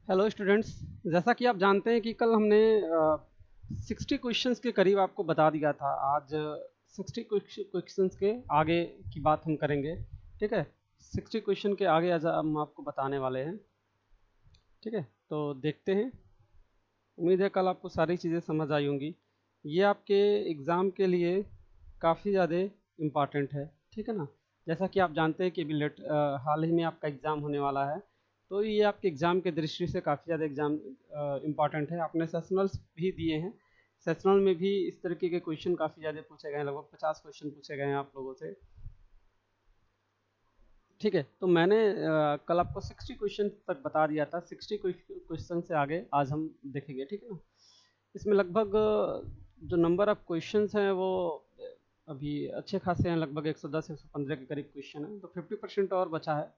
Hello students. जैसा कि आप जानते हैं कि कल हमने 60 क्वेश्चंस के करीब आपको बता दिया था। आज 60 क्वेश्चंस के आगे की बात हम करेंगे। ठीक है, 60 क्वेश्चन के आगे आज हम आपको बताने वाले हैं। ठीक है, तो देखते हैं। उम्मीद है कल आपको सारी चीज़ें समझ आई होंगी। ये आपके एग्ज़ाम के लिए काफ़ी ज़्यादा इम्पॉर्टेंट है। ठीक है ना, जैसा कि आप जानते हैं कि अभी हाल ही में आपका एग्ज़ाम होने वाला है, तो ये आपके एग्ज़ाम के दृष्टि से काफ़ी ज़्यादा एग्ज़ाम इम्पॉर्टेंट है। आपने सेशनल्स भी दिए हैं, सेशनल में भी इस तरीके के क्वेश्चन काफ़ी ज़्यादा पूछे गए हैं, लगभग 50 क्वेश्चन पूछे गए हैं आप लोगों से। ठीक है, तो मैंने कल आपको 60 क्वेश्चन तक बता दिया था। 60 क्वेश्चन से आगे आज हम देखेंगे। ठीक है ना, इसमें लगभग जो नंबर ऑफ क्वेश्चंस हैं वो अभी अच्छे खासे हैं, लगभग 110 115 के करीब क्वेश्चन है, तो 50% और बचा है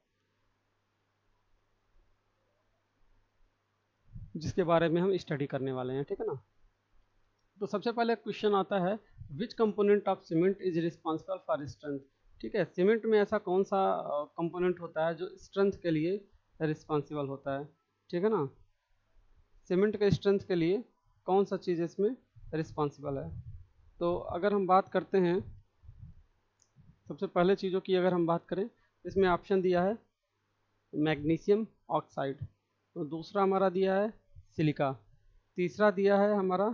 जिसके बारे में हम स्टडी करने वाले हैं। ठीक है ना, तो सबसे पहले क्वेश्चन आता है, विच component of cement is responsible for strength. ठीक है, सीमेंट में ऐसा कौन सा कंपोनेंट होता है जो स्ट्रेंथ के लिए रिस्पॉन्सिबल होता है। ठीक है ना, सीमेंट के स्ट्रेंथ के लिए कौन सा चीज़ इसमें रिस्पॉन्सिबल है। तो अगर हम बात करते हैं, सबसे पहले चीज़ों की अगर हम बात करें, इसमें ऑप्शन दिया है मैग्नीशियम ऑक्साइड, तो दूसरा हमारा दिया है सिलिका, तीसरा दिया है हमारा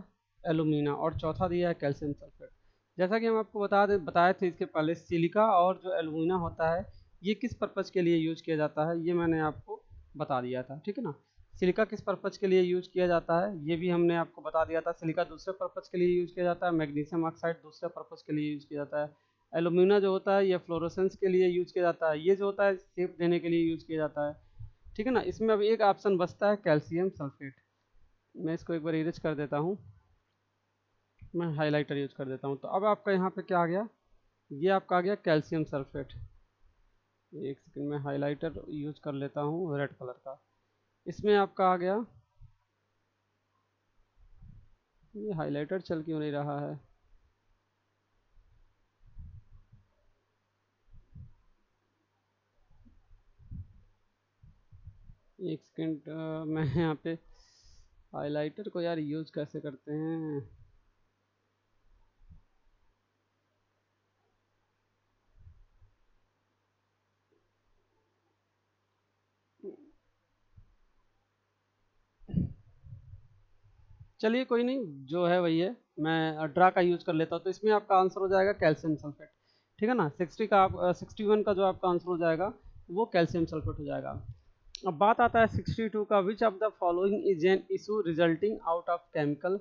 एलुमिना और चौथा दिया है कैल्शियम सल्फेट। जैसा कि हम आपको बताए थे इसके पहले, सिलिका और जो एलुमिना होता है ये किस पर्पज़ के लिए यूज किया जाता है ये मैंने आपको बता दिया था। ठीक है ना, सिलिका किस पर्पज़ के लिए यूज किया जाता है ये भी हमने आपको बता दिया था। सिलिका दूसरे पर्पज़ के लिए यूज किया जाता है, मैग्नीशियम ऑक्साइड दूसरे पर्पज़ के लिए यूज किया जाता है, एलुमिना जो होता है ये फ्लोरोसेंस के लिए यूज किया जाता है, ये जो होता है शेप देने के लिए यूज किया जाता है। ठीक है ना, इसमें अब एक ऑप्शन बचता है कैल्शियम सल्फेट। मैं इसको एक बार इरेज कर देता हूँ, मैं हाइलाइटर यूज कर देता हूँ। तो अब आपका यहाँ पे क्या आ गया, ये आपका आ गया कैल्शियम सल्फेट। एक सेकंड में हाइलाइटर यूज कर लेता हूँ रेड कलर का। इसमें आपका आ गया, ये हाइलाइटर चल क्यों नहीं रहा है। एक सेकंड, मैं यहाँ पे हाइलाइटर को यार यूज कैसे करते हैं। चलिए कोई नहीं, जो है वही है, मैं ड्रा का यूज कर लेता हूँ। तो इसमें आपका आंसर हो जाएगा कैल्शियम सल्फेट। ठीक है ना, 60 का आप 61 का जो आपका आंसर हो जाएगा वो कैल्शियम सल्फेट हो जाएगा। अब बात आता है 62 का, विच of the following is an issue resulting out of chemical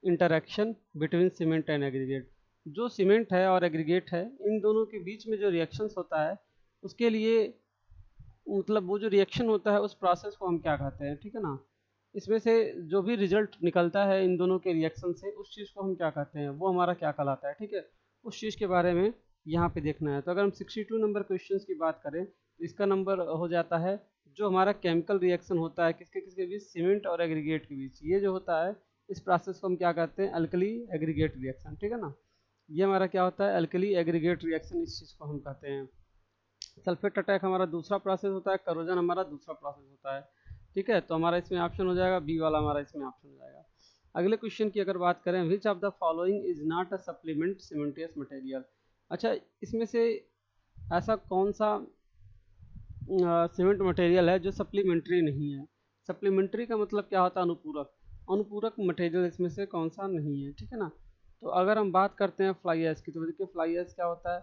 interaction between cement and aggregate. जो सीमेंट है और एग्रीगेट है, इन दोनों के बीच में जो रिएक्शंस होता है उसके लिए, मतलब वो जो रिएक्शन होता है उस प्रोसेस को हम क्या कहते हैं। ठीक है ना, इसमें से जो भी रिजल्ट निकलता है इन दोनों के रिएक्शन से, उस चीज़ को हम क्या कहते हैं, वो हमारा क्या कहलाता है। ठीक है, उस चीज़ के बारे में यहाँ पे देखना है। तो अगर हम 62 नंबर क्वेश्चंस की बात करें तो इसका नंबर हो जाता है जो हमारा केमिकल रिएक्शन होता है किसके किसके बीच, सीमेंट और एग्रीगेट के बीच। ये जो होता है इस प्रोसेस को हम क्या कहते हैं, अल्कली एग्रीगेट रिएक्शन। ठीक है ना, ये हमारा क्या होता है, अल्कली एग्रीगेट रिएक्शन, इस चीज़ को हम कहते हैं। सल्फेट अटैक हमारा दूसरा प्रोसेस होता है, करोजन हमारा दूसरा प्रोसेस होता है। ठीक है, तो हमारा इसमें ऑप्शन हो जाएगा बी वाला, हमारा इसमें ऑप्शन हो जाएगा। अगले क्वेश्चन की अगर बात करें, which of the following is not a supplement cementitious material. अच्छा, इसमें से ऐसा कौन सा सीमेंट मटेरियल है जो सप्लीमेंट्री नहीं है। सप्लीमेंट्री का मतलब क्या होता है, अनुपूरक। अनुपूरक मटेरियल इसमें से कौन सा नहीं है। ठीक है ना, तो अगर हम बात करते हैं फ्लाई ऐश की, तो देखिए फ्लाई ऐश क्या होता है,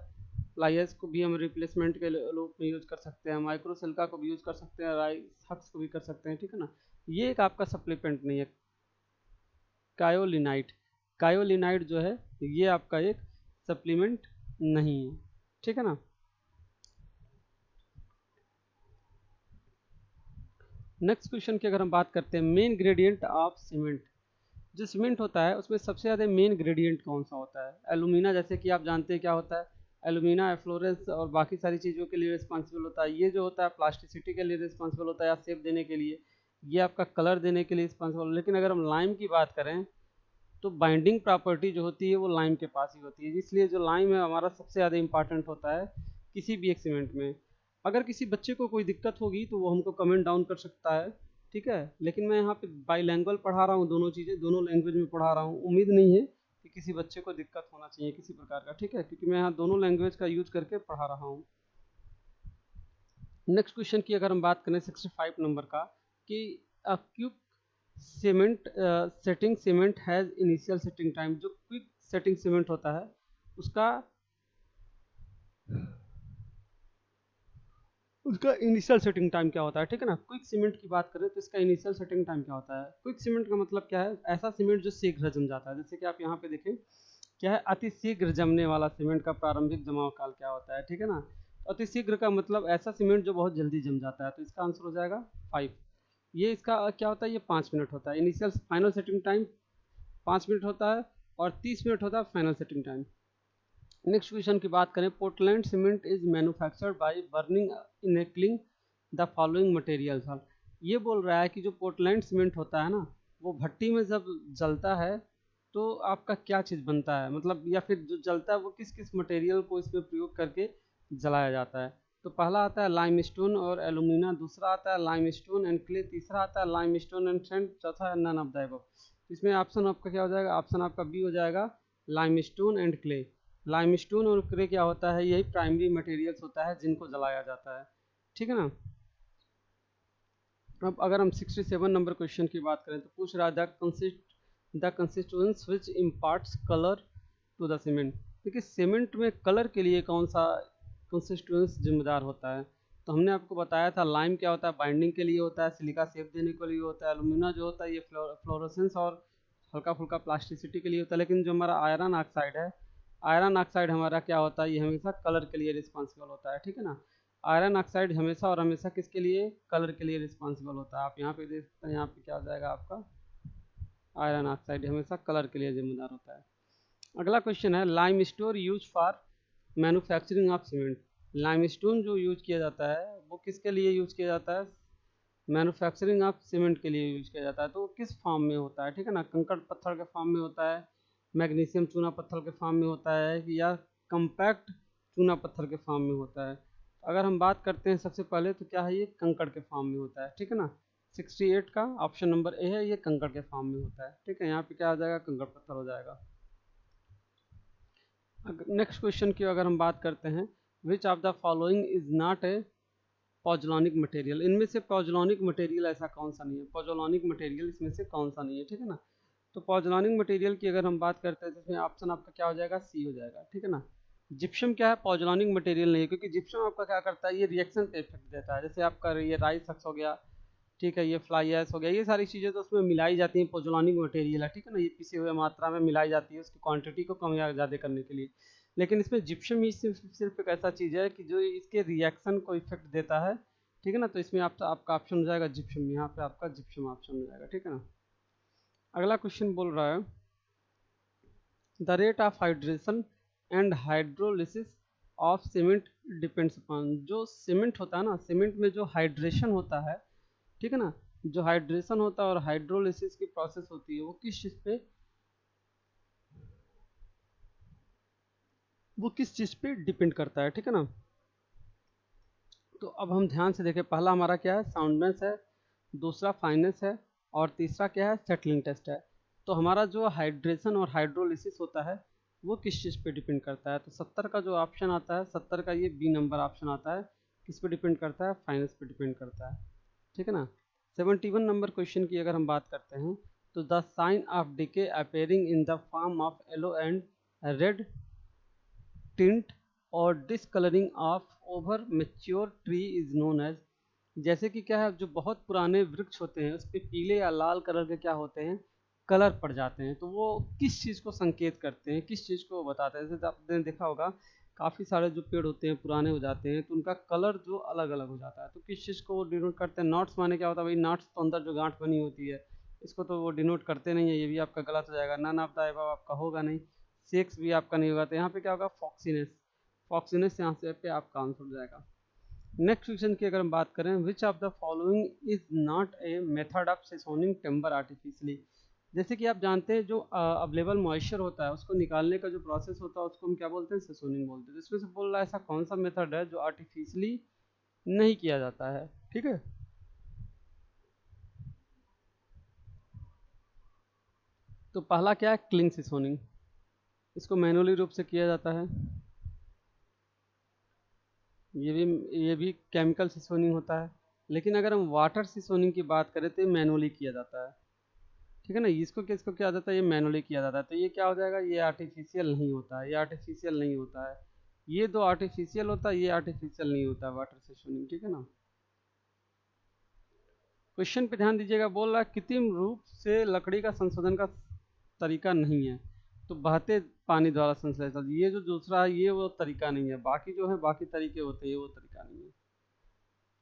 फ्लाई ऐश को भी हम रिप्लेसमेंट के रूप में यूज कर सकते हैं, माइक्रो सिल्का को भी यूज कर सकते हैं, राइस हक्स को भी कर सकते हैं। ठीक है ना, ये एक आपका सप्लीमेंट नहीं है। कायोलिनाइट, कायोलिनाइट जो है ये आपका एक सप्लीमेंट नहीं है। ठीक है ना, नेक्स्ट क्वेश्चन की अगर हम बात करते हैं, मेन ग्रेडियंट ऑफ सीमेंट। जो सीमेंट होता है उसमें सबसे ज़्यादा मेन ग्रेडियंट कौन सा होता है। एलुमिना, जैसे कि आप जानते हैं क्या होता है, एलुमिना एफ्लोरेंस और बाकी सारी चीज़ों के लिए रिस्पॉन्सिबल होता है। ये जो होता है प्लास्टिसिटी के लिए रिस्पॉन्सिबल होता है, या शेप देने के लिए, ये आपका कलर देने के लिए रिस्पॉन्सिबल। लेकिन अगर हम लाइम की बात करें तो बाइंडिंग प्रॉपर्टी जो होती है वो लाइम के पास ही होती है, इसलिए जो लाइम है हमारा सबसे ज़्यादा इंपॉर्टेंट होता है किसी भी एक सीमेंट में। अगर किसी बच्चे को कोई दिक्कत होगी तो वो हमको कमेंट डाउन कर सकता है, ठीक है, लेकिन मैं यहाँ पे बाईलैंग्वेज पढ़ा रहा हूँ, दोनों चीज़ें दोनों लैंग्वेज में पढ़ा रहा हूँ। उम्मीद नहीं है कि किसी बच्चे को दिक्कत होना चाहिए किसी प्रकार का, ठीक है, क्योंकि मैं यहाँ दोनों लैंग्वेज का यूज करके पढ़ा रहा हूँ। नेक्स्ट क्वेश्चन की अगर हम बात करें 65 नंबर का, कि quick cement setting cement has initial setting time. जो क्विक सेटिंग सीमेंट होता है उसका उसका इनिशियल सेटिंग टाइम क्या होता है, ठीक है ना। क्विक सीमेंट की बात करें तो इसका इनिशियल सेटिंग टाइम क्या होता है। क्विक सीमेंट का मतलब क्या है, ऐसा सीमेंट जो शीघ्र जम जाता है। जैसे कि आप यहाँ पे देखें क्या है, अति शीघ्र जमने वाला सीमेंट का प्रारंभिक जमाव काल क्या होता है, ठीक है ना। तो अति शीघ्र का मतलब ऐसा सीमेंट जो बहुत जल्दी जम जाता है, तो इसका आंसर हो जाएगा 5। ये इसका क्या होता है, ये 5 मिनट होता है। Initial final setting time 5 minute होता है और 30 मिनट होता है final setting time. Next question की बात करें, Portland cement is manufactured by burning इनेक्लिंग द फॉलोइंग मटेरियल्स। ये बोल रहा है कि जो पोर्टलैंड सीमेंट होता है ना, वो भट्टी में जब जलता है तो आपका क्या चीज़ बनता है, मतलब या फिर जो जलता है वो किस किस मटेरियल को इसमें प्रयोग करके जलाया जाता है। तो पहला आता है लाइमस्टोन और एलुमिना, दूसरा आता है लाइमस्टोन एंड क्ले, तीसरा आता है लाइमस्टोन एंड सैंड, चौथा है नन ऑफ द अबव। इसमें ऑप्शन आपका क्या हो जाएगा, ऑप्शन आपका बी हो जाएगा, लाइमस्टोन एंड क्ले। लाइमस्टोन और क्ले क्या होता है, यही प्राइमरी मटेरियल्स होता है जिनको जलाया जाता है, ठीक है ना। अब अगर हम 67 नंबर क्वेश्चन की बात करें तो पूछ रहा है the constituents which imparts colour to the cement. देखिए सीमेंट में कलर के लिए कौन सा कंस्टिट्यूएंट्स जिम्मेदार होता है। तो हमने आपको बताया था लाइम क्या होता है, बाइंडिंग के लिए होता है, सिलिका शेप देने के लिए होता है, एलुमिना जो होता है ये फ्लोरोसेंस और हल्का फुल्का प्लास्टिसिटी के लिए होता है। लेकिन जो हमारा आयरन ऑक्साइड है, आयरन ऑक्साइड हमारा क्या होता है, ये हमेशा कलर के लिए रिस्पॉन्सिबल होता है, ठीक है ना। आयरन ऑक्साइड हमेशा और हमेशा किसके लिए, कलर के लिए रिस्पॉन्सिबल होता है। आप यहाँ पे देख सकते हैं, यहाँ पे क्या हो जाएगा आपका, आयरन ऑक्साइड हमेशा कलर के लिए जिम्मेदार होता है। अगला क्वेश्चन है, lime stone use for manufacturing of cement. Lime stone जो यूज किया जाता है वो किसके लिए यूज किया जाता है, मैन्युफैक्चरिंग ऑफ सीमेंट के लिए यूज किया जाता है। तो वो किस फॉर्म में होता है, ठीक है ना, कंकड़ पत्थर के फॉर्म में होता है, मैग्नीशियम चूना पत्थर के फॉर्म में होता है, या कम्पैक्ट चूना पत्थर के फॉर्म में होता है। अगर हम बात करते हैं सबसे पहले तो क्या है, ये कंकड़ के फॉर्म में होता है, ठीक है ना। 68 का ऑप्शन नंबर ए है, ये कंकड़ के फॉर्म में होता है, ठीक है। यहाँ पे क्या आ जाएगा, कंकड़ पत्थर हो जाएगा। नेक्स्ट क्वेश्चन की अगर हम बात करते हैं, which of the following is not a pozzolanic material. इनमें से पॉजोलॉनिक मटेरियल ऐसा कौन सा नहीं है, पॉजोलॉनिक मटेरियल इसमें से कौन सा नहीं है, ठीक है ना। तो पॉजोलॉनिक मटेरियल की अगर हम बात करते हैं तो इसमें ऑप्शन आपका क्या हो जाएगा, सी हो जाएगा, ठीक है ना। जिप्सम क्या है, पॉजोलॉनिक मटेरियल नहीं है, क्योंकि जिप्सम आपका क्या करता है, ये रिएक्शन पे इफेक्ट देता है। जैसे आपका ये राइस सक्स हो गया, ठीक है, ये फ्लाई ऐश हो गया, ये सारी चीज़ें तो उसमें मिलाई जाती हैं, पॉजोलॉनिक मटेरियल है, ठीक है ना। ये पिसे हुए मात्रा में मिलाई जाती है उसकी क्वांटिटी को कम या ज़्यादा करने के लिए। लेकिन इसमें जिप्सम ही सिर्फ एक ऐसा चीज़ है कि जो इसके रिएक्शन को इफेक्ट देता है, ठीक है ना। तो इसमें आपका ऑप्शन हो जाएगा जिप्सम, यहाँ पे आपका जिप्सम ऑप्शन हो जाएगा, ठीक है ना। अगला क्वेश्चन बोल रहा है, the rate of hydration and hydrolysis of cement depends upon. जो सीमेंट होता है ना, सीमेंट में जो हाइड्रेशन होता है, ठीक है ना, जो हाइड्रेशन होता है और हाइड्रोलिसिस की प्रोसेस होती है वो किस चीज़ पे डिपेंड करता है, ठीक है ना। तो अब हम ध्यान से देखें, पहला हमारा क्या है, साउंडनेस है, दूसरा फाइनेस है, और तीसरा क्या है, सेटलिंग टेस्ट है। तो हमारा जो हाइड्रेशन और हाइड्रोलिसिस होता है वो किस चीज़ पे डिपेंड करता है। तो 70 का जो ऑप्शन आता है, 70 का ये बी नंबर ऑप्शन आता है, किस पे डिपेंड करता है, फाइनेस पे डिपेंड करता है, ठीक है ना। 71 नंबर क्वेश्चन की अगर हम बात करते हैं, तो the sign of decay appearing in the form of yellow and red tint और discolouring of over mature tree is known as. जैसे कि क्या है, जो बहुत पुराने वृक्ष होते हैं उस पर पीले या लाल कलर के क्या होते हैं, कलर पड़ जाते हैं, तो वो किस चीज़ को संकेत करते हैं, किस चीज़ को बताते हैं। जैसे आपने देखा होगा काफ़ी सारे जो पेड़ होते हैं पुराने हो जाते हैं तो उनका कलर जो अलग अलग हो जाता है, तो किस चीज़ को वो डिनोट करते हैं। नॉट्स माने क्या होता है भाई, नॉट्स तो अंदर जो गांठ बनी होती है, इसको तो वो डिनोट करते नहीं है, ये भी आपका गलत हो जाएगा। नन ऑफ द अबव आपका होगा नहीं, सेक्स भी आपका नहीं होगा, तो यहाँ पे क्या होगा, फॉक्सीनेस। फॉक्सीनेस यहाँ से पे आपका आंसर हो जाएगा। नेक्स्ट क्वेश्चन की अगर हम बात करें, which of the following is not a method of seasoning timber artificially. जैसे कि आप जानते हैं जो अवेलेबल मॉइस्चर होता है उसको निकालने का जो प्रोसेस होता है उसको हम क्या बोलते हैं, सेसोनिंग बोलते हैं। तो इसमें से बोल रहा है ऐसा कौन सा मेथड है जो आर्टिफिशियली नहीं किया जाता है, ठीक है। तो पहला क्या है, क्लिंग सीसोनिंग, इसको मैनुअली रूप से किया जाता है। ये भी केमिकल सीसोनिंग होता है, लेकिन अगर हम वाटर सीसोनिंग की बात करें तो ये मैनुअली किया जाता है, ठीक है ना। इसको किसको किया जाता है, ये मैनुअली किया जाता है। तो ये क्या हो जाएगा, ये आर्टिफिशियल नहीं होता है, ये आर्टिफिशियल नहीं होता है, ये दो आर्टिफिशियल होता है, ये आर्टिफिशियल नहीं होता है वाटर सीसोनिंग, ठीक है ना। क्वेश्चन पे ध्यान दीजिएगा, बोल रहा है कृत्रिम रूप से लकड़ी का संशोधन का तरीका नहीं है, तो बहते पानी द्वारा संश्लेषण, ये जो दूसरा है ये वो तरीका नहीं है, बाकी जो है बाकी तरीके होते हैं, वो तरीका नहीं है।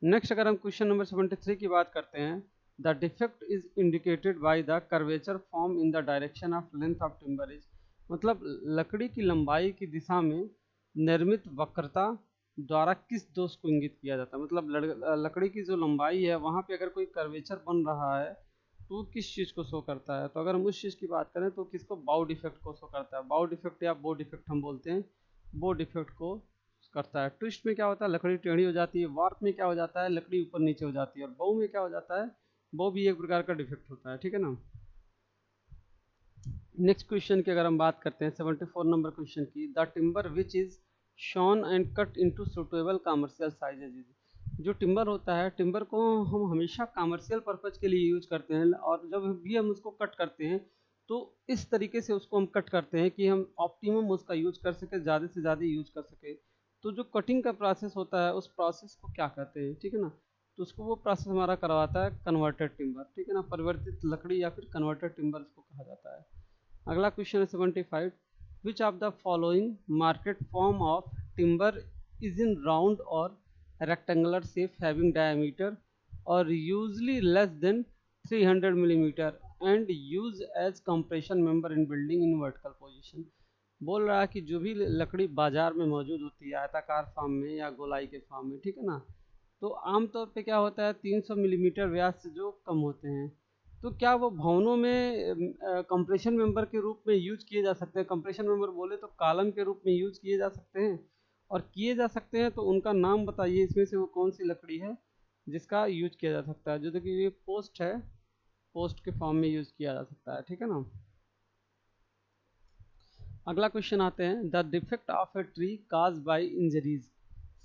नेक्स्ट अगर हम क्वेश्चन नंबर 73 की बात करते हैं, the defect is indicated by the curvature form in the direction of length of timber is, मतलब लकड़ी की लंबाई की दिशा में निर्मित वक्रता द्वारा किस दोष को इंगित किया जाता है, मतलब लकड़ी की जो लंबाई है वहाँ पे अगर कोई कर्वेचर बन रहा है तो वो किस चीज़ को शो करता है। तो अगर हम उस चीज़ की बात करें तो किसको, बाउ डिफेक्ट को शो करता है। बाउ डिफेक्ट या बो डिफेक्ट हम बोलते हैं, बो डिफेक्ट को करता है। ट्विस्ट में क्या होता है, लकड़ी टेढ़ी हो जाती है। वार्प में क्या हो जाता है, लकड़ी ऊपर नीचे हो जाती है। और बो में क्या हो जाता है, बो भी एक प्रकार का डिफेक्ट होता है, ठीक है ना। नेक्स्ट क्वेश्चन की अगर हम बात करते हैं 74 नंबर क्वेश्चन की, the timber which is sawn and cut into suitable commercial sizes, जो टिम्बर होता है, टिम्बर को हम हमेशा कमर्शियल पर्पज के लिए यूज करते हैं, और जब भी हम उसको कट करते हैं तो इस तरीके से उसको हम कट करते हैं कि हम ऑप्टिमम उसका यूज कर सके, ज़्यादा से ज़्यादा यूज कर सके। तो जो कटिंग का प्रोसेस होता है उस प्रोसेस को क्या कहते हैं, ठीक है ना। तो उसको वो प्रोसेस हमारा करवाता है कन्वर्टेड टिम्बर, ठीक है ना, परिवर्तित लकड़ी या फिर कन्वर्टेड टिम्बर इसको कहा जाता है। अगला क्वेश्चन है 75, which of the following market form of timber is in round और रेक्टेंगुलर शेप हैविंग डायमीटर और usually less than 300 millimetre and use as compression member in building in vertical position. बोल रहा है कि जो भी लकड़ी बाजार में मौजूद होती है आयताकार फॉर्म में या गोलाई के फॉर्म में, ठीक है ना, तो आमतौर पे क्या होता है 300 मिलीमीटर व्यास से जो कम होते हैं, तो क्या वो भवनों में कंप्रेशन मेंबर के रूप में यूज किए जा सकते हैं। कंप्रेशन मेंबर बोले तो कॉलम के रूप में यूज किए जा सकते हैं, और किए जा सकते हैं तो उनका नाम बताइए, इसमें से वो कौन सी लकड़ी है जिसका यूज किया जा सकता है। जो देखिए ये पोस्ट है, पोस्ट के फॉर्म में यूज किया जा सकता है, ठीक है ना। अगला क्वेश्चन आते हैं, the defect of a tree caused by injuries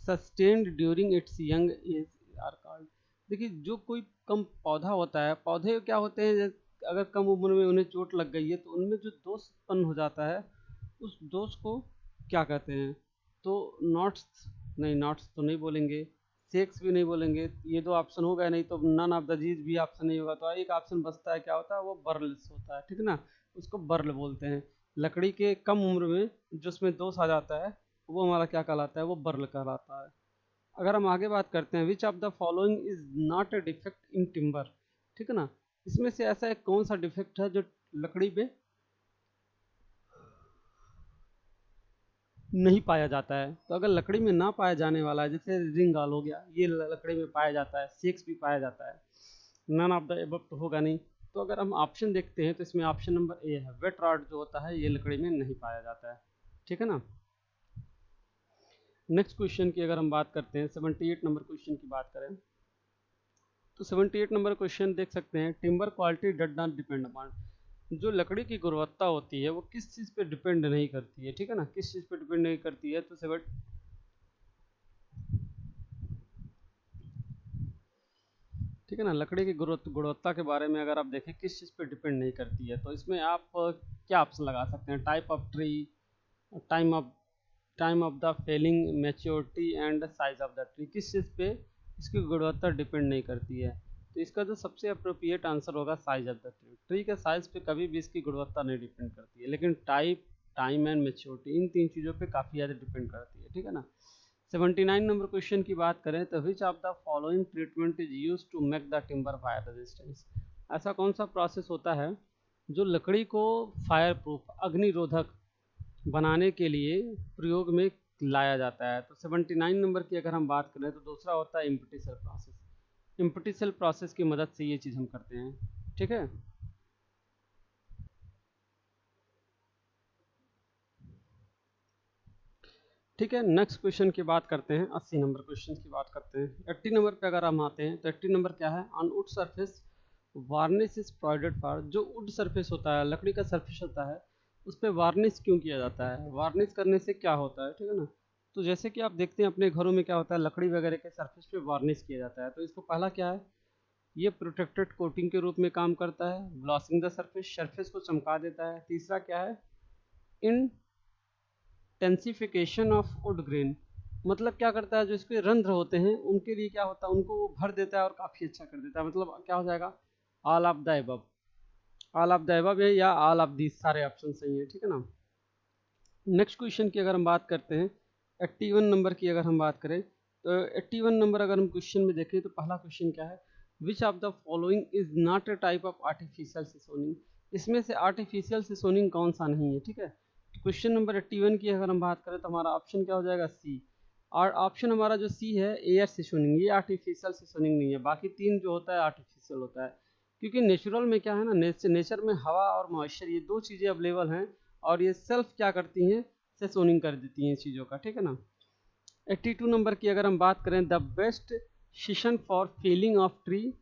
sustained during its young age are called. देखिए जो कोई कम पौधा होता है, पौधे क्या होते हैं, अगर कम उम्र में उन्हें चोट लग गई है तो उनमें जो दोष उत्पन्न हो जाता है उस दोष को क्या कहते हैं। तो नॉट्स, नहीं नॉट्स तो नहीं बोलेंगे, सेक्स भी नहीं बोलेंगे, ये दो ऑप्शन हो गए, नहीं तो नन ऑफ द दीज भी ऑप्शन नहीं होगा, तो एक ऑप्शन बचता है, क्या होता है वो बर्ल्स होता है, ठीक है ना, उसको बर्ल बोलते हैं। लकड़ी के कम उम्र में जो उसमें दोष आ जाता है वो हमारा क्या कहलाता है, वो बर्ल कहलाता है। अगर हम आगे बात करते हैं, which of the following is not A defect in timber, ठीक है ना, इसमें से ऐसा एक कौन सा डिफेक्ट है जो लकड़ी पे नहीं पाया जाता है। तो अगर लकड़ी में ना पाया जाने वाला है, जैसे रिंगाल हो गया, ये लकड़ी में पाया जाता है, सेक्स भी पाया जाता है, नन ऑफ द एबव तो होगा नहीं। तो अगर हम ऑप्शन देखते हैं तो इसमें ऑप्शन नंबर ए है, वेट रॉड जो होता है ये लकड़ी में नहीं पाया जाता है, ठीक है ना। नेक्स्ट क्वेश्चन की अगर हम बात करते हैं 78 नंबर क्वेश्चन की बात करें, तो 78 नंबर क्वेश्चन देख सकते हैं, timber quality does not depend upon, जो लकड़ी की गुणवत्ता होती है वो किस चीज़ पे डिपेंड नहीं करती है, ठीक है ना, किस चीज़ पे डिपेंड नहीं करती है। तो ठीक है ना, लकड़ी की गुणवत्ता के बारे में अगर आप देखें किस चीज़ पे डिपेंड नहीं करती है, तो इसमें आप क्या ऑप्शन लगा सकते हैं, type of tree, time of time of the felling, maturity and size of the tree, किस चीज़ पे इसकी गुणवत्ता डिपेंड नहीं करती है। तो इसका जो सबसे अप्रोप्रिएट आंसर होगा size of the tree. Tree के साइज पे कभी भी इसकी गुणवत्ता नहीं डिपेंड करती है, लेकिन टाइप, टाइम एंड मैच्योरिटी, इन तीन चीज़ों पे काफ़ी ज़्यादा डिपेंड करती है, ठीक है ना। 79 नंबर क्वेश्चन की बात करें तो which of the following treatment is use to make the timber fire resistance, ऐसा कौन सा प्रोसेस होता है जो लकड़ी को फायर प्रूफ, अग्निरोधक बनाने के लिए प्रयोग में लाया जाता है। तो 79 नंबर की अगर हम बात करें तो दूसरा होता है empty cell process. Empty cell process की मदद से ये चीज़ हम करते हैं, ठीक है। ठीक है, नेक्स्ट क्वेश्चन की बात करते हैं, 80 नंबर क्वेश्चन की बात करते हैं। 80 नंबर पे अगर हम आते हैं तो 80 नंबर क्या है, on would surface varnish is provided for, जो वुड सरफेस होता है, लकड़ी का सरफेस होता है, उस पर वार्निश क्यों किया जाता है, वार्निश करने से क्या होता है, ठीक है ना। तो जैसे कि आप देखते हैं अपने घरों में क्या होता है, लकड़ी वगैरह के सरफेस पे वार्निश किया जाता है। तो इसको पहला क्या है, ये प्रोटेक्टेड कोटिंग के रूप में काम करता है, ग्लॉसिंग द सरफेस, सरफेस को चमका देता है। तीसरा क्या है, इंटेंसिफिकेशन ऑफ वुड ग्रेन, मतलब क्या करता है, जो इसके रंध्र होते हैं उनके लिए क्या होता है, उनको वो भर देता है और काफ़ी अच्छा कर देता है। मतलब क्या हो जाएगा, all of the above, all of the above है या ऑल ऑफ दी, सारे ऑप्शन सही है, ठीक है ना। नेक्स्ट क्वेश्चन की अगर हम बात करते हैं, 81 नंबर की अगर हम बात करें, तो 81 नंबर अगर हम क्वेश्चन में देखें तो पहला क्वेश्चन क्या है, which of the following is not a type of artificial seasoning, इसमें से आर्टिफिशियल सिसोनिंग कौन सा नहीं है, ठीक है। क्वेश्चन नंबर 81 की अगर हम बात करें तो हमारा ऑप्शन क्या हो जाएगा, सी। और ऑप्शन हमारा जो सी है, एयर सिसोनिंग, ये आर्टिफिशियल सिसोनिंग नहीं है, बाकी तीन जो होता है आर्टिफिशियल होता है। क्योंकि नेचुरल में क्या है ना, नेचर में हवा और मॉइस्चर, ये दो चीज़ें अवेलेबल हैं, और ये सेल्फ क्या करती हैं, सेसोनिंग कर देती हैं चीज़ों का, ठीक है ना। 82 नंबर की अगर हम बात करें, the best season for felling of tree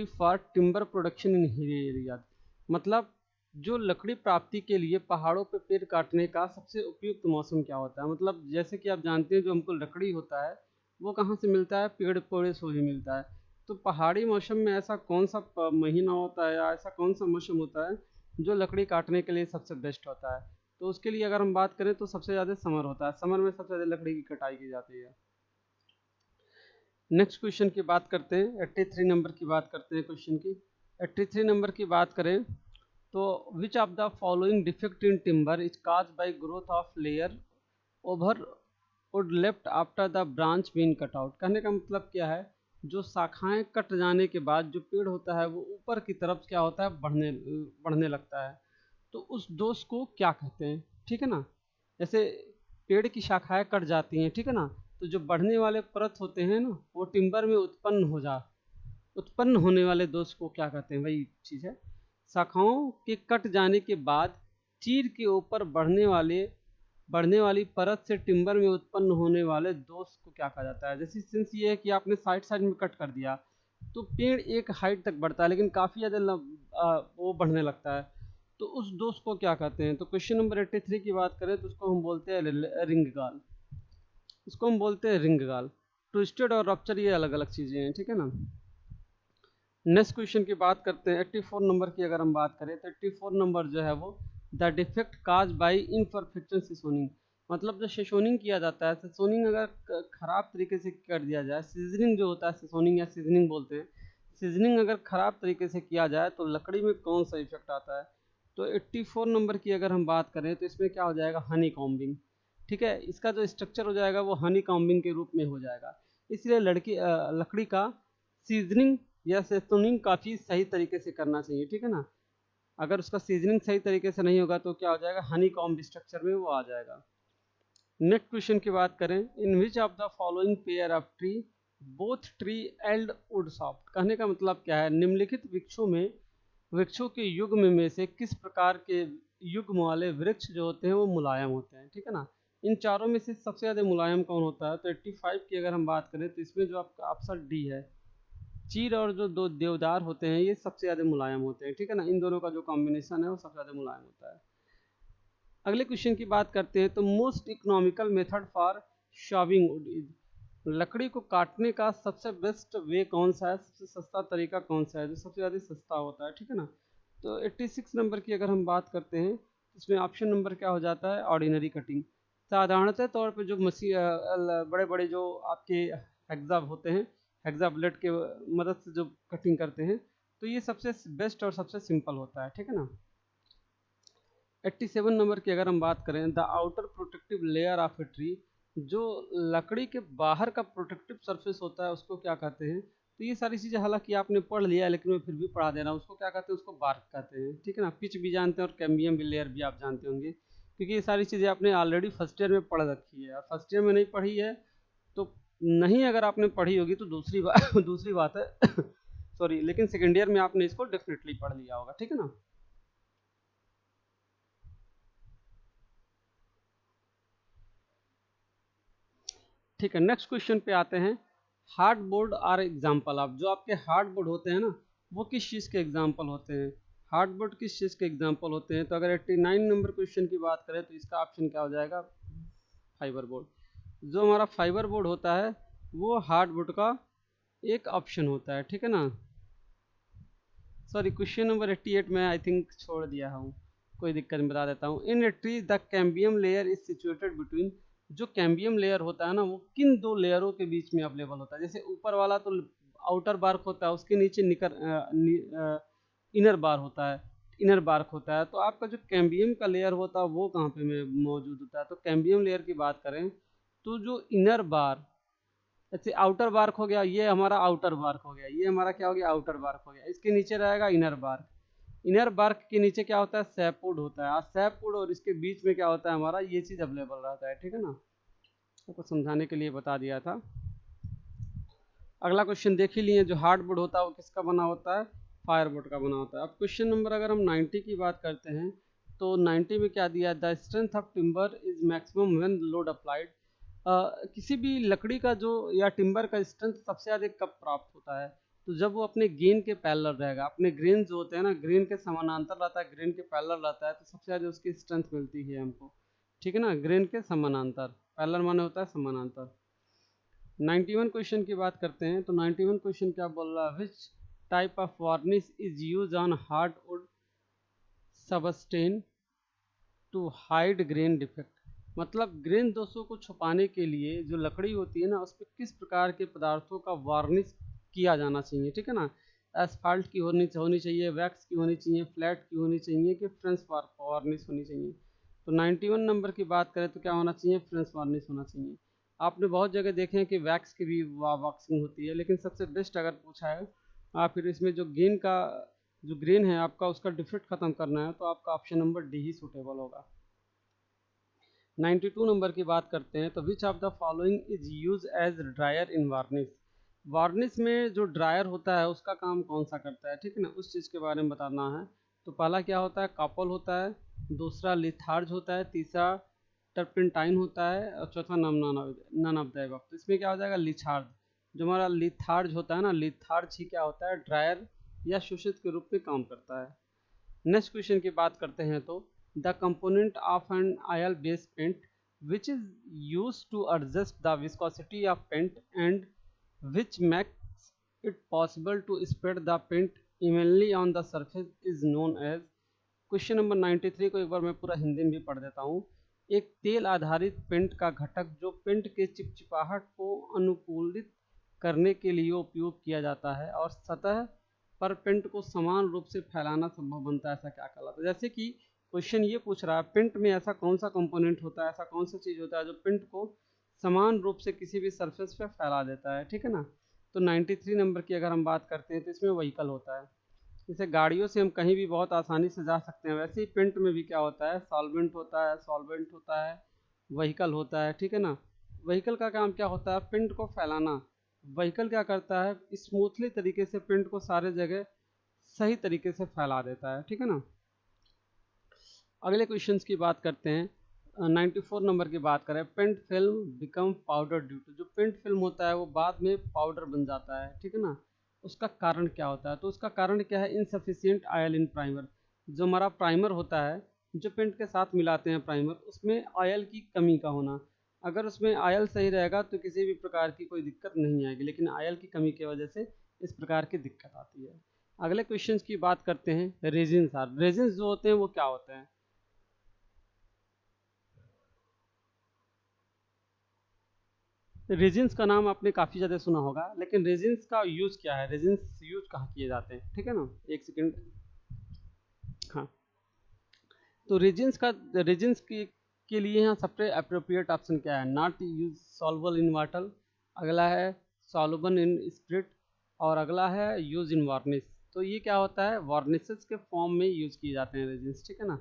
for timber production in hill area, मतलब जो लकड़ी प्राप्ति के लिए पहाड़ों पे पेड़ काटने का सबसे उपयुक्त मौसम क्या होता है। मतलब जैसे कि आप जानते हैं जो हमको लकड़ी होता है वो कहाँ से मिलता है, पेड़ पौधे से ही मिलता है। तो पहाड़ी मौसम में ऐसा कौन सा महीना होता है या ऐसा कौन सा मौसम होता है जो लकड़ी काटने के लिए सबसे बेस्ट होता है। तो उसके लिए अगर हम बात करें तो सबसे ज़्यादा समर होता है, समर में सबसे ज़्यादा लकड़ी की कटाई की जाती है। नेक्स्ट क्वेश्चन की बात करते हैं, 83 नंबर की बात करते हैं क्वेश्चन की। 83 नंबर की बात करें तो which of the following defect in timber is cause by growth of layer over wood left after the branch been cut out, कहने का मतलब क्या है, जो शाखाएं कट जाने के बाद जो पेड़ होता है वो ऊपर की तरफ क्या होता है, बढ़ने बढ़ने लगता है। तो उस दोष को क्या कहते हैं, ठीक है ना। जैसे पेड़ की शाखाएं कट जाती हैं, ठीक है ना, तो जो बढ़ने वाले परत होते हैं ना, वो टिम्बर में उत्पन्न होने वाले दोष को क्या कहते हैं, वही चीज़ है। शाखाओं के कट जाने के बाद चीर के ऊपर बढ़ने वाली परत से टिम्बर में उत्पन्न होने वाले दोष को क्या कहा जाता है। जैसे सेंस ये है कि आपने साइड साइड में कट कर दिया तो पेड़ एक हाइट तक बढ़ता है लेकिन काफ़ी ज़्यादा वो बढ़ने लगता है, तो उस दोष को क्या कहते हैं। तो क्वेश्चन नंबर 83 की बात करें तो उसको हम बोलते हैं रिंग गाल, इसको हम बोलते हैं रिंग गाल। ट्विस्टेड और रप्चर ये अलग अलग चीज़ें हैं, ठीक है ना। नेक्स्ट क्वेश्चन की बात करते हैं, 84 नंबर की अगर हम बात करें तो 84 नंबर जो है वो the defect cause by imperfection seasoning, मतलब जो सीजनिंग किया जाता है, सीजनिंग अगर खराब तरीके से कर दिया जाए, सीजनिंग जो होता है, सीजनिंग या सीजनिंग बोलते हैं, सीजनिंग अगर खराब तरीके से किया जाए तो लकड़ी में कौन सा इफेक्ट आता है। तो 84 नंबर की अगर हम बात करें तो इसमें क्या हो जाएगा, हनी कॉम्बिंग, ठीक है, इसका जो स्ट्रक्चर हो जाएगा वो हनी कॉम्बिंग के रूप में हो जाएगा। इसलिए लकड़ी का सीजनिंग या सेसोनिंग काफ़ी सही तरीके से करना चाहिए, ठीक है ना। अगर उसका सीजनिंग सही तरीके से नहीं होगा तो क्या हो जाएगा, हनी कॉम्ब स्ट्रक्चर में वो आ जाएगा। नेक्स्ट क्वेश्चन की बात करें, in which of the following pair of tree both tree and wood soft, कहने का मतलब क्या है, निम्नलिखित वृक्षों के युग्म में से किस प्रकार के युग्म वाले वृक्ष जो होते हैं वो मुलायम होते हैं, ठीक है ना। इन चारों में से सबसे ज़्यादा मुलायम कौन होता है। तो 85 की अगर हम बात करें तो इसमें जो आपका ऑप्शन डी है, चीड़ और जो दो देवदार होते हैं ये सबसे ज़्यादा मुलायम होते हैं, ठीक है ना, इन दोनों का जो कॉम्बिनेशन है वो सबसे ज़्यादा मुलायम होता है। अगले क्वेश्चन की बात करते हैं, तो most economical method for sawing wood is, लकड़ी को काटने का सबसे बेस्ट वे कौन सा है, सबसे सस्ता तरीका कौन सा है जो सबसे ज़्यादा सस्ता होता है, ठीक है ना। तो 86 नंबर की अगर हम बात करते हैं इसमें ऑप्शन नंबर क्या हो जाता है, ऑर्डिनरी कटिंग। साधारणतः तौर पे जो बड़े बड़े जो आपके हेक्सा होते हैं, हेक्सा ब्लेड के मदद से जो कटिंग करते हैं, तो ये सबसे बेस्ट और सबसे सिंपल होता है, ठीक है ना। 87 नंबर की अगर हम बात करें, the outer protective layer of a tree, जो लकड़ी के बाहर का प्रोटेक्टिव सरफेस होता है उसको क्या कहते हैं। तो ये सारी चीज़ें हालांकि आपने पढ़ लिया है लेकिन मैं फिर भी पढ़ा दे रहा हूँ, उसको क्या कहते हैं, उसको बार्क कहते हैं, ठीक है ना। पिच भी जानते हैं और कैम्बियम भी लेयर भी आप जानते होंगे, क्योंकि ये सारी चीज़ें आपने ऑलरेडी फर्स्ट ईयर में पढ़ रखी है, और फर्स्ट ईयर में नहीं पढ़ी है तो नहीं, अगर आपने पढ़ी होगी तो दूसरी बात दूसरी बात है सॉरी, लेकिन सेकेंड ईयर में आपने इसको डेफिनेटली पढ़ लिया होगा, ठीक है ना। ठीक है, नेक्स्ट क्वेश्चन पे आते हैं। Hard board are example of, जो आपके हार्ड बोर्ड होते हैं ना वो किस चीज़ के एग्जाम्पल होते हैं, हार्डबोर्ड किस चीज़ के एग्जाम्पल होते हैं। तो अगर 89 नंबर क्वेश्चन की बात करें तो इसका ऑप्शन क्या हो जाएगा, फाइबर बोर्ड। जो हमारा फाइबर बोर्ड होता है वो हार्डबोर्ड का एक ऑप्शन होता है, ठीक है ना। सॉरी, क्वेश्चन नंबर 88 में आई थिंक छोड़ दिया हूँ, कोई दिक्कत नहीं, बता देता हूँ। In a tree the cambium layer is situated between, जो कैम्बियम लेयर होता है ना वो किन दो लेयरों के बीच में अवेलेबल होता है। जैसे ऊपर वाला तो आउटर बार्क होता है, उसके नीचे इनर बार होता है, इनर बार्क होता है। तो आपका जो कैम्बियम का लेयर होता है वो कहाँ पे में मौजूद होता है। तो कैम्बियम लेयर की बात करें तो जो इनर बार, जैसे आउटर बार्क हो गया, ये हमारा आउटर बार्क हो गया, ये हमारा क्या हो गया, आउटर बार्क हो गया। इसके नीचे रहेगा इनर बार्क, इनर बार्क के नीचे क्या होता है, सैपवुड होता है। सैपवुड और इसके बीच में क्या होता है हमारा, ये चीज़ अवेलेबल रहता है, ठीक है ना। आपको समझाने के लिए बता दिया था। अगला क्वेश्चन देख ही लिए, जो हार्डवुड होता है वो किसका बना होता है, फायरवुड का बना होता है। अब क्वेश्चन नंबर अगर हम 90 की बात करते हैं तो 90 में क्या दिया है, the strength of timber is maximum when load applied. किसी भी लकड़ी का जो या टिम्बर का स्ट्रेंथ सबसे अधिक कब प्राप्त होता है, तो जब वो अपने गेन के पैरेलल रहेगा, अपने ग्रेन जो होते हैं ना, ग्रेन के समानांतर रहता है, ग्रेन के पैरेलल रहता है, तो सबसे ज़्यादा उसकी स्ट्रेंथ मिलती है हमको, ठीक है ना। ग्रेन के समानांतर, पैरेलल माने होता है समानांतर। 91 क्वेश्चन की बात करते हैं तो 91 क्वेश्चन क्या बोल रहा है, which type of varnish is use on hard wood सबस्टेन टू हाइड ग्रेन डिफेक्ट। मतलब ग्रेन दोषों को छुपाने के लिए जो लकड़ी होती है ना, उस पर किस प्रकार के पदार्थों का वार्निश किया जाना चाहिए, ठीक है ना। एसफाल्ट की होनी चाहिए, वैक्स की होनी चाहिए, फ्लैट की होनी चाहिए, कि फ्रेंच वार्निश होनी चाहिए। तो 91 नंबर की बात करें तो क्या होना चाहिए, फ्रेंच वार्निश होना चाहिए। आपने बहुत जगह देखे हैं कि वैक्स की भी वॉक्सिंग होती है, लेकिन सबसे बेस्ट अगर पूछा है आप, फिर इसमें जो गेन का जो ग्रेन है आपका, उसका डिफेक्ट खत्म करना है, तो आपका ऑप्शन नंबर डी ही सूटेबल होगा। 92 नंबर की बात करते हैं तो which of the following is use as dryer in varnish. Varnish में जो ड्रायर होता है उसका काम कौन सा करता है, ठीक है ना, उस चीज़ के बारे में बताना है। तो पहला क्या होता है, कॉपल होता है, दूसरा लिथार्ज होता है, तीसरा टर्पेंटाइन होता है, और चौथा नन ऑफ द अबव। तो इसमें क्या हो जाएगा, लिथार्ज। जो हमारा लिथार्ज होता है ना, लिथार्ज ही क्या होता है, ड्रायर या शोषित के रूप में काम करता है। नेक्स्ट क्वेश्चन की बात करते हैं तो the component of an oil based paint which is use to adjust the viscosity of paint and which makes it possible to spread the paint evenly on the surface is known as. Question number 93 को एक बार मैं पूरा हिंदी में भी पढ़ देता हूँ। एक तेल आधारित पेंट का घटक जो पेंट के चिपचिपाहट को अनुकूलित करने के लिए उपयोग किया जाता है और सतह पर पेंट को समान रूप से फैलाना संभव बनता है, ऐसा क्या कहलाता है। जैसे कि क्वेश्चन ये पूछ रहा है, पेंट में ऐसा कौन सा कंपोनेंट होता है, ऐसा कौन सा चीज़ होता है जो पेंट को समान रूप से किसी भी सरफेस पे फैला देता है, ठीक है ना। तो 93 नंबर की अगर हम बात करते हैं तो इसमें व्हीकल होता है। जैसे गाड़ियों से हम कहीं भी बहुत आसानी से जा सकते हैं, वैसे ही पेंट में भी क्या होता है, सॉल्वेंट होता है, सॉल्वेंट होता है, व्हीकल होता है, ठीक है ना। व्हीकल का काम क्या होता है, पेंट को फैलाना। व्हीकल क्या करता है, स्मूथली तरीके से पेंट को सारे जगह सही तरीके से फैला देता है, ठीक है ना। अगले क्वेश्चंस की बात करते हैं। 94 नंबर की बात करें, paint film become powder due to. जो पेंट फिल्म होता है वो बाद में पाउडर बन जाता है, ठीक है ना। उसका कारण क्या होता है, तो उसका कारण क्या है, इनसफिशियंट ऑयल इन प्राइमर। जो हमारा प्राइमर होता है, जो पेंट के साथ मिलाते हैं प्राइमर, उसमें ऑयल की कमी का होना। अगर उसमें ऑयल सही रहेगा तो किसी भी प्रकार की कोई दिक्कत नहीं आएगी, लेकिन ऑयल की कमी की वजह से इस प्रकार की दिक्कत आती है। अगले क्वेश्चंस की बात करते हैं, रेजिन्स आर। रेजिन्स जो होते हैं वो क्या होते हैं, रेजिन्स का नाम आपने काफ़ी ज़्यादा सुना होगा, लेकिन रेजिन्स का यूज़ क्या है, रेजिन्स यूज कहाँ किए जाते हैं, ठीक है ना। एक सेकेंड, हाँ। तो रेजिन्स के लिए यहाँ सबसे अप्रोप्रिएट ऑप्शन क्या है, not use soluble in water, अगला है सॉल्युबल इन स्पिरिट, और अगला है यूज इन वार्निश। तो ये क्या होता है, वार्निशेस के फॉर्म में यूज किए जाते हैं रेजिन्स, ठीक है ना।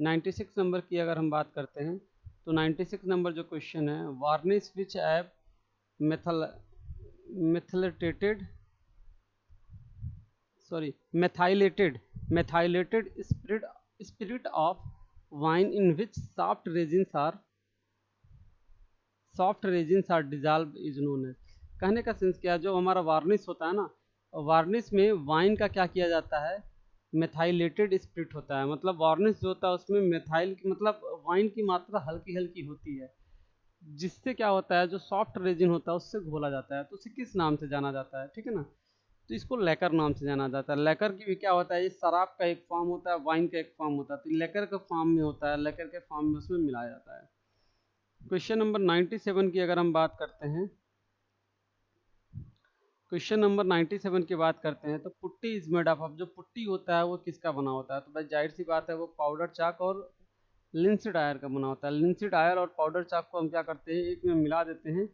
96 नंबर की अगर हम बात करते हैं तो 96 नंबर जो क्वेश्चन है, वार्निश विच ऐप methyl methylated methylated spirit of wine in which soft resins are dissolved is known as। कहने का सेंस क्या है, जो हमारा वार्निश होता है ना, वार्निश में वाइन का क्या किया जाता है, मेथाइलेटेड स्पिरिट होता है, मतलब वार्निश जो होता है उसमें मेथाइल की मतलब वाइन की मात्रा हल्की हल्की होती है, जिससे क्या होता है जो सॉफ्ट रेजिन होता है उससे घोला जाता है, तो उसे किस नाम से जाना जाता है, ठीक है ना, तो इसको लेकर नाम से जाना जाता है। लेकर की भी क्या होता है, ये शराब का एक फॉर्म होता है, वाइन का एक फॉर्म होता है, तो लेकर के फॉर्म में होता है, लेकर के फॉर्म में उसमें मिलाया जाता है। क्वेश्चन नंबर 97 की अगर हम बात करते हैं, क्वेश्चन नंबर 97 की बात करते हैं, तो पुट्टी इज मेड ऑफ, जो पुट्टी होता है वो किसका बना होता है, तो भाई जाहिर सी बात है वो पाउडर चाक और लिंसिड आयर का बना होता है। लिंसिड आयर और पाउडर चाक को हम क्या करते हैं, एक में मिला देते हैं,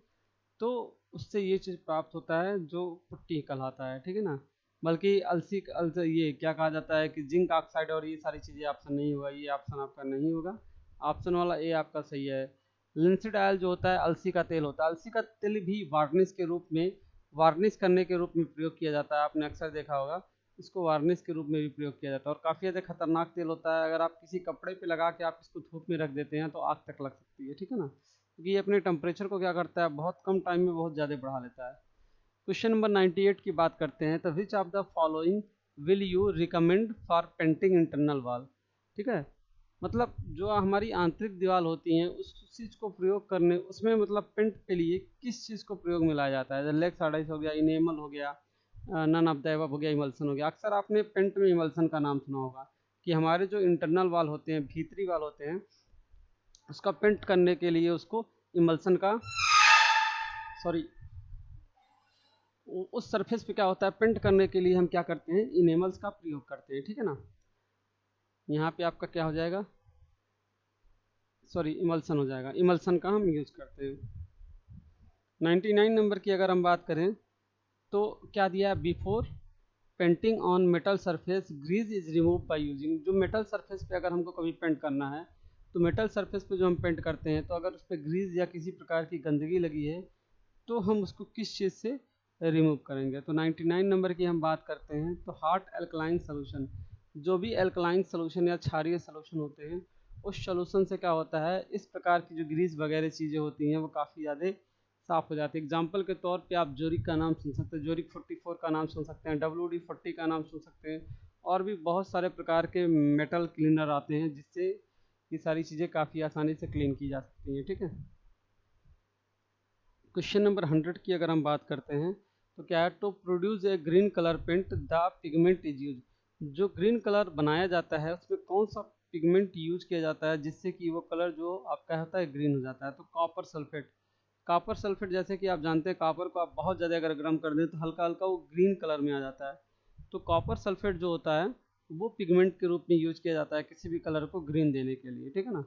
तो उससे ये चीज़ प्राप्त होता है जो पुट्टी कहलाता है, ठीक है ना। बल्कि ये क्या कहा जाता है कि जिंक ऑक्साइड और ये सारी चीज़ें ऑप्शन नहीं होगा, ये ऑप्शन आपका नहीं होगा, ऑप्शन वाला ए आपका सही है। लिंसिड ऑयल जो होता है अलसी का तेल होता है, अलसी का तेल भी वार्निश के रूप में, वार्निश करने के रूप में प्रयोग किया जाता है, आपने अक्सर देखा होगा, इसको वार्निश के रूप में भी प्रयोग किया जाता है, और काफ़ी ज़्यादा खतरनाक तेल होता है, अगर आप किसी कपड़े पे लगा के आप इसको धूप में रख देते हैं तो आग तक लग सकती है, ठीक है ना, क्योंकि ये अपने टेम्परेचर को क्या करता है, बहुत कम टाइम में बहुत ज़्यादा बढ़ा लेता है। क्वेश्चन नंबर 98 की बात करते हैं, तो which of the following will you recommend for painting internal wall, ठीक है, मतलब जो हमारी आंतरिक दीवार होती हैं उस चीज़ को प्रयोग करने, उसमें मतलब पेंट के लिए किस चीज़ को प्रयोग में लाया जाता है, जैसे लेक्स आर्डाइस हो गया, इनेमल हो गया, नन ऑफ द एबव हो गया, इमल्सन हो गया। अक्सर आपने पेंट में इमल्सन का नाम सुना होगा, कि हमारे जो इंटरनल वाल होते हैं, भीतरी वाल होते हैं, उसका पेंट करने के लिए उसको इमल्सन का, सॉरी, उस सरफेस पे क्या होता है, पेंट करने के लिए हम क्या करते हैं, इनेमल्स का प्रयोग करते हैं, ठीक है ना। यहाँ पे आपका क्या हो जाएगा, सॉरी इमल्सन हो जाएगा, इमल्सन का हम यूज करते हैं। 99 नंबर की अगर हम बात करें, तो क्या दिया है, before painting on metal surface grease is remove by using, जो मेटल सरफेस पे अगर हमको कभी पेंट करना है, तो मेटल सरफेस पे जो हम पेंट करते हैं, तो अगर उस पर ग्रीज या किसी प्रकार की गंदगी लगी है, तो हम उसको किस चीज़ से रिमूव करेंगे। तो 99 नंबर की हम बात करते हैं, तो हार्ड एल्कलाइन सोल्यूशन, जो भी एल्कलाइन सोल्यूशन या क्षारीय सोल्यूशन होते हैं, उस सोल्यूशन से क्या होता है, इस प्रकार की जो ग्रीस वगैरह चीज़ें होती हैं वो काफ़ी ज़्यादा साफ़ हो जाती है। एग्जाम्पल के तौर पे आप जोरिक का नाम सुन सकते हैं, जोरिक 44 का नाम सुन सकते हैं, WD-40 का नाम सुन सकते हैं, और भी बहुत सारे प्रकार के मेटल क्लीनर आते हैं जिससे ये सारी चीज़ें काफ़ी आसानी से क्लीन की जा सकती हैं, ठीक है। क्वेश्चन नंबर 100 की अगर हम बात करते हैं, तो क्या है, to produce a green colour paint the pigment is use, जो ग्रीन कलर बनाया जाता है उसमें कौन सा पिगमेंट यूज किया जाता है जिससे कि वो कलर जो आपका होता है ग्रीन हो जाता है, तो कॉपर सल्फेट। कॉपर सल्फेट, जैसे कि आप जानते हैं कॉपर को आप बहुत ज़्यादा अगर गर्म कर दें तो हल्का हल्का वो ग्रीन कलर में आ जाता है, तो कॉपर सल्फेट जो होता है वो पिगमेंट के रूप में यूज किया जाता है किसी भी कलर को ग्रीन देने के लिए, ठीक है ना।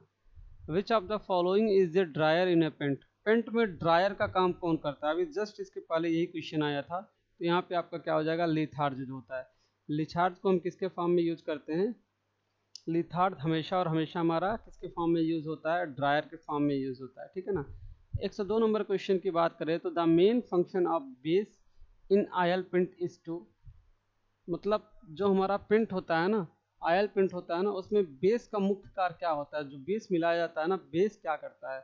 Which of the following is a dryer in a paint, paint में ड्रायर का काम कौन करता है, अभी जस्ट इसके पहले यही क्वेश्चन आया था, तो यहाँ पे आपका क्या हो जाएगा, लिथार्ज जो होता है। लिथार्ज को हम किसके फॉर्म में यूज करते हैं, लिथार्ज हमेशा और हमेशा हमारा किसके फॉर्म में यूज होता है, ड्रायर के फॉर्म में यूज होता है, ठीक है ना। 102 नंबर क्वेश्चन की बात करें, तो the main function of base in oil paint is to, मतलब जो हमारा प्रिंट होता है ना, आयल प्रिंट होता है ना, उसमें बेस का मुख्य कार्य क्या होता है, जो बेस मिलाया जाता है ना, बेस क्या करता है,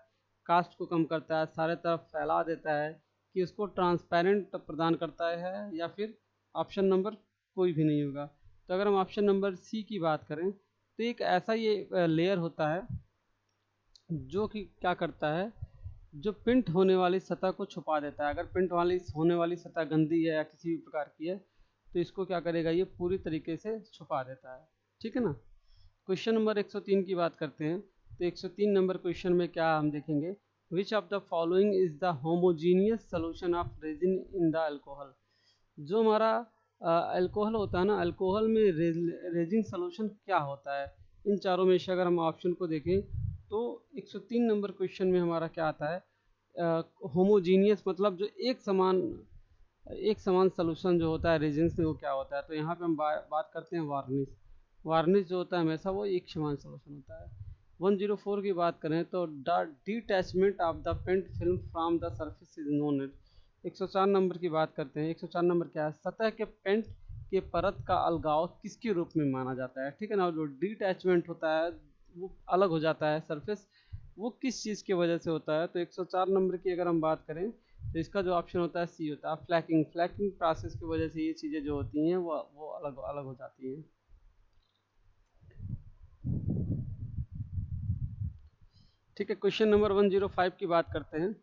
कास्ट को कम करता है, सारे तरफ फैला देता है, कि उसको ट्रांसपेरेंट प्रदान करता है, या फिर ऑप्शन नंबर कोई भी नहीं होगा। तो अगर हम ऑप्शन नंबर सी की बात करें, तो एक ऐसा ये लेयर होता है जो कि क्या करता है, जो प्रिंट होने वाली सतह को छुपा देता है, अगर प्रिंट वाली होने वाली सतह गंदी है या किसी भी प्रकार की है, तो इसको क्या करेगा, ये पूरी तरीके से छुपा देता है, ठीक है ना। क्वेश्चन नंबर 103 की बात करते हैं, तो 103 नंबर क्वेश्चन में क्या हम देखेंगे, विच of the following is the homogeneous solution of resin in the alcohol, जो हमारा अल्कोहल होता है ना, अल्कोहल में रेजिन सोल्यूशन क्या होता है, इन चारों में से अगर हम ऑप्शन को देखें, तो 103 नंबर क्वेश्चन में हमारा क्या आता है, होमोजीनियस, मतलब जो एक समान सोल्यूशन जो होता है रेजिन्स में वो क्या होता है, तो यहाँ पे हम बात करते हैं वार्निश। वार्निश जो होता है हमेशा वो एक समान सोल्यूशन होता है। 104 की बात करें, तो the detachment of the paint film from the surface is known as, 104 number की बात करते हैं, 104 नंबर क्या है, सतह के पेंट के परत का अलगाव किसके रूप में माना जाता है, ठीक है ना। जो डिटैचमेंट होता है वो अलग हो जाता है सरफेस, वो किस चीज़ की वजह से होता है, तो 104 नंबर की अगर हम बात करें, तो इसका जो ऑप्शन होता है सी होता है। फ्लैकिंग, फ्लैकिंग प्रोसेस की वजह से ये चीज़ें जो होती हैं वो अलग अलग हो जाती हैं। ठीक है, क्वेश्चन नंबर 105 की बात करते हैं।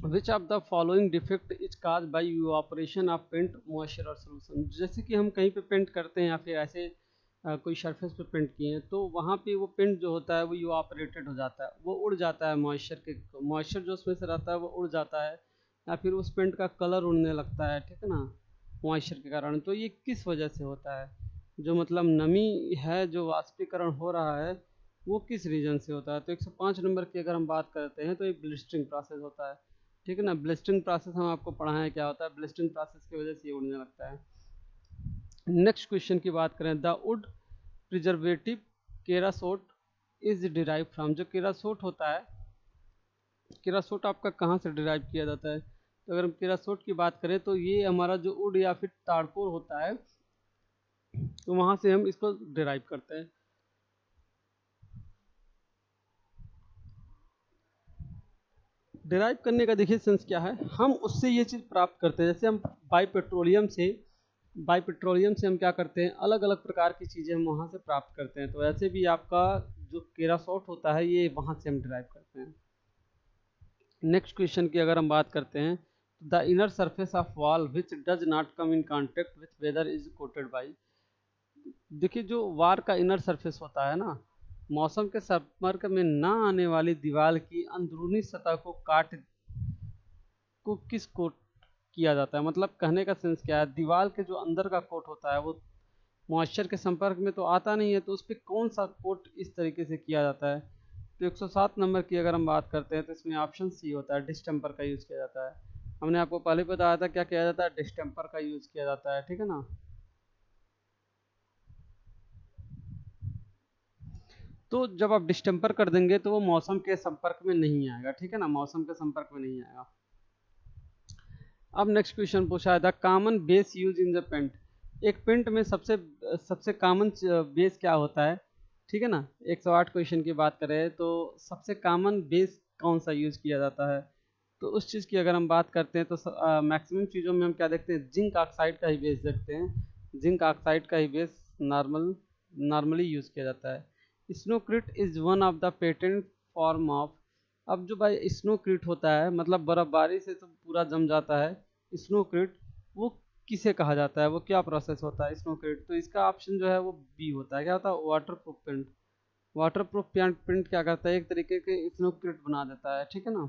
Which of the following defect is cause by evaporation of paint moisture और सोल्यूशन। जैसे कि हम कहीं पे पेंट करते हैं या फिर ऐसे कोई सरफेस पे पेंट किए हैं, तो वहाँ पे वो पेंट जो होता है वो इवापोरेटेड हो जाता है, वो उड़ जाता है, मॉइस्चर जो उसमें से रहता है वो उड़ जाता है, या फिर उस पेंट का कलर उड़ने लगता है, ठीक है ना, मॉइस्चर के कारण। तो ये किस वजह से होता है? जो मतलब नमी है, जो वाष्पीकरण हो रहा है, वो किस रीजन से होता है? तो 105 नंबर की अगर हम बात करते हैं तो ये ब्लिस्टरिंग प्रोसेस होता है, ठीक है ना। ब्लिस्टरिंग प्रोसेस हम आपको पढ़ाएं क्या होता है, ब्लिस्टरिंग प्रोसेस की वजह से ये उड़ने लगता है। नेक्स्ट क्वेश्चन की बात करें, the wood preservative creosote is derive from. जो केरासोट होता है, केरासोट आपका कहाँ से डिराइव किया जाता है? तो अगर हम केरासोट की बात करें तो ये हमारा जो वुड या फिर ताड़कोल होता है, तो वहाँ से हम इसको डिराइव करते हैं। डिराइव करने का देखिए सेंस क्या है, हम उससे ये चीज़ प्राप्त करते हैं। जैसे हम बाई पेट्रोलियम से हम क्या करते हैं, अलग अलग प्रकार की चीज़ें हम वहाँ से प्राप्त करते हैं। तो ऐसे भी आपका जो केरासोट होता है ये वहाँ से हम डिराइव करते हैं। नेक्स्ट क्वेश्चन की अगर हम बात करते हैं, the inner surface of wall which does not come in contact with weather is coated by. देखिए जो वार का इनर सरफेस होता है ना, मौसम के संपर्क में ना आने वाली दीवार की अंदरूनी सतह को किस कोट किया जाता है? मतलब कहने का सेंस क्या है, दीवार के जो अंदर का कोट होता है वो मॉइस्चर के संपर्क में तो आता नहीं है, तो उस पर कौन सा कोट इस तरीके से किया जाता है? तो 107 नंबर की अगर हम बात करते हैं तो इसमें ऑप्शन सी होता है, डिस्टेम्पर का यूज़ किया जाता है। हमने आपको पहले बताया था क्या किया जाता है, डिस्टेम्पर का यूज़ किया जाता है, ठीक है ना। तो जब आप डिस्टेम्पर कर देंगे तो वो मौसम के संपर्क में नहीं आएगा, ठीक है ना, मौसम के संपर्क में नहीं आएगा। अब नेक्स्ट क्वेश्चन पूछा है, the common base use in the paint. एक पेंट में सबसे सबसे कॉमन बेस क्या होता है, ठीक है ना। 108 क्वेश्चन की बात करें तो सबसे कॉमन बेस कौन सा यूज किया जाता है? तो उस चीज़ की अगर हम बात करते हैं तो मैक्सिमम चीज़ों में हम क्या देखते हैं, जिंक ऑक्साइड का ही बेस देखते हैं। जिंक ऑक्साइड का ही बेस नॉर्मली यूज़ किया जाता है। Snowcrete is one of the patent form of. अब जो भाई स्नोक्रिट होता है, मतलब बर्फबारी से तो पूरा जम जाता है स्नोक्रिट, वो किसे कहा जाता है, वो क्या प्रोसेस होता है स्नोक्रिट? तो इसका ऑप्शन जो है वो बी होता है। क्या होता है? Waterproof paint. Waterproof paint क्या करता है, एक तरीके के स्नोक्रिट बना देता है, ठीक है ना।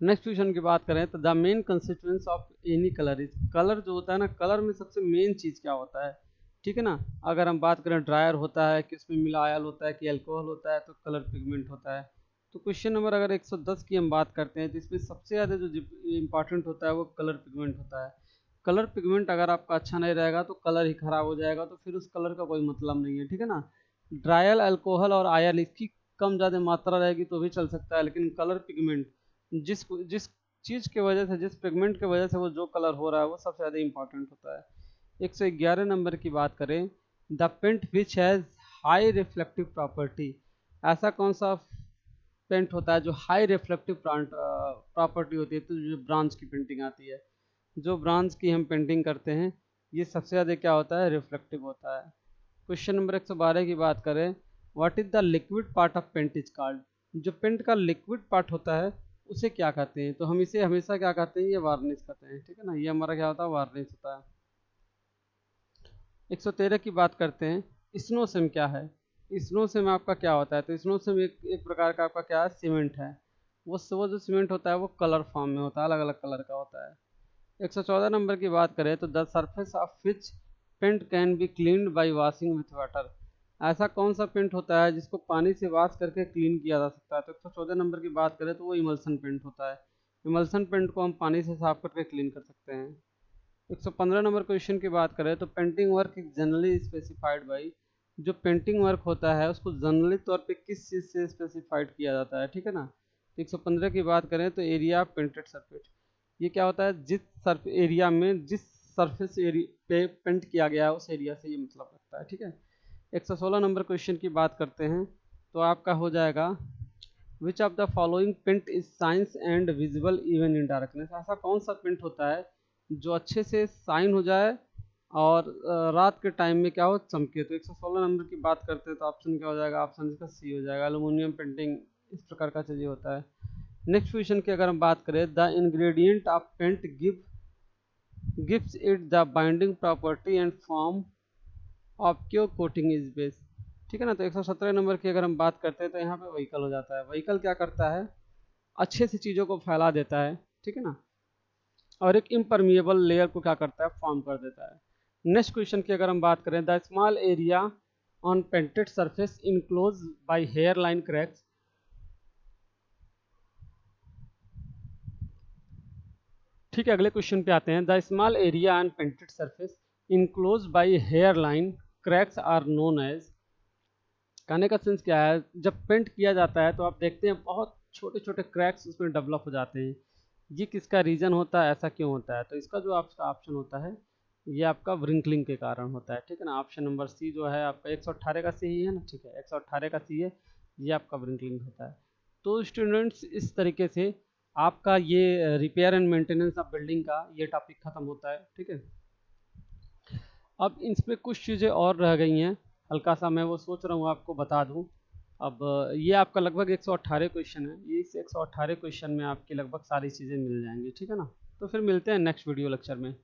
नेक्स्ट क्वेश्चन की बात करें तो the main constituents of any colour is. Colour जो होता है ना, कलर में सबसे मेन चीज़ क्या होता है, ठीक है ना। अगर हम बात करें ड्रायर होता है कि उसमें मिला ऑयल होता है कि अल्कोहल होता है, तो कलर पिगमेंट होता है। तो क्वेश्चन नंबर अगर 110 की हम बात करते हैं तो इसमें सबसे ज़्यादा जो इम्पॉर्टेंट होता है वो कलर पिगमेंट होता है। कलर पिगमेंट अगर आपका अच्छा नहीं रहेगा तो कलर ही खराब हो जाएगा, तो फिर उस कलर का कोई मतलब नहीं है, ठीक है ना। ड्रायल, अल्कोहल और आयल इसकी कम ज़्यादा मात्रा रहेगी तो भी चल सकता है, लेकिन कलर पिगमेंट जिस जिस चीज़ की वजह से, जिस पिगमेंट की वजह से वो जो कलर हो रहा है वो सबसे ज़्यादा इंपॉर्टेंट होता है। 111 नंबर की बात करें, the paint which has high reflective property. ऐसा कौन सा पेंट होता है जो हाई रिफ्लेक्टिव प्रॉपर्टी होती है? तो जो ब्रॉन्ज की पेंटिंग आती है, जो ब्रॉन्ज की हम पेंटिंग करते हैं, ये सबसे ज़्यादा क्या होता है, रिफ्लेक्टिव होता है। क्वेश्चन नंबर 112 की बात करें, what is the liquid part of paint is called. जो पेंट का लिक्विड पार्ट होता है उसे क्या कहते हैं? तो हम इसे हमेशा क्या कहते हैं, ये वार्निश कहते हैं, ठीक है ना। ये हमारा क्या होता है, वार्निश होता है। 113 की बात करते हैं, स्नोसिम क्या है? स्नोसिम आपका क्या होता है? तो स्नोसिम एक प्रकार का आपका क्या है, सीमेंट है। वो जो सीमेंट होता है वो कलर फॉर्म में होता है, अलग अलग कलर का होता है। 114 नंबर की बात करें तो the surface of which paint can be cleaned by washing with water. ऐसा कौन सा पेंट होता है जिसको पानी से वॉश करके क्लीन किया जा सकता है? तो 114 नंबर की बात करें तो वो इमल्सन पेंट होता है। इमल्सन पेंट को हम पानी से साफ करके क्लीन कर सकते हैं। 115 नंबर क्वेश्चन की बात करें तो painting work is generally specified by. जो पेंटिंग वर्क होता है उसको जनरली तौर पे किस चीज़ से स्पेसिफाइड किया जाता है, ठीक है ना। तो 115 की बात करें तो एरिया ऑफ पेंटेड सरफेस। ये क्या होता है, जिस सर्फ एरिया में जिस सरफेस एरिया पे पेंट किया गया है उस एरिया से ये मतलब रखता है, ठीक है। 116 नंबर क्वेश्चन की बात करते हैं तो आपका हो जाएगा, विच of the following print is science and visible even in darkness, ऐसा कौन सा प्रिंट होता है जो अच्छे से साइन हो जाए और रात के टाइम में क्या हो, चमके। तो 116 नंबर की बात करते हैं तो ऑप्शन क्या हो जाएगा, ऑप्शन इसका सी हो जाएगा, एल्यूमिनियम प्रिंटिंग इस प्रकार का चीज़ होता है। नेक्स्ट क्वेश्चन की अगर हम बात करें, the ingredient of paint gives it the binding property and form of cure coating is base, ठीक है ना। तो 117 नंबर की अगर हम बात करते हैं तो यहाँ पे व्हीकल हो जाता है। व्हीकल क्या करता है, अच्छे से चीज़ों को फैला देता है, ठीक है ना, और एक इम्परमिएबल लेयर को क्या करता है, फॉर्म कर देता है। नेक्स्ट क्वेश्चन की अगर हम बात करें, the small area on painted surface enclose by hair line cracks, ठीक है। अगले क्वेश्चन पे आते हैं, the small area on painted surface enclose by hair line cracks are known as, कहने का सेंस क्या है, जब पेंट किया जाता है तो आप देखते हैं बहुत छोटे छोटे क्रैक्स उसमें डेवलप हो जाते हैं, ये किसका रीज़न होता है, ऐसा क्यों होता है। तो इसका जो आपका ऑप्शन होता है ये आपका व्रिंकलिंग के कारण होता है, ठीक है ना। ऑप्शन नंबर सी जो है आपका 118 का सही है ना, ठीक है, 118 का सी है, ये आपका व्रिंकलिंग होता है। तो स्टूडेंट्स इस तरीके से आपका ये repair and maintenance of building का ये टॉपिक खत्म होता है, ठीक है। अब इस पर कुछ चीज़ें और रह गई हैं, हल्का सा मैं वो सोच रहा हूँ आपको बता दूँ। अब ये आपका लगभग 118 क्वेश्चन है, ये इस 118 क्वेश्चन में आपकी लगभग सारी चीज़ें मिल जाएंगी, ठीक है ना। तो फिर मिलते हैं नेक्स्ट वीडियो लेक्चर में।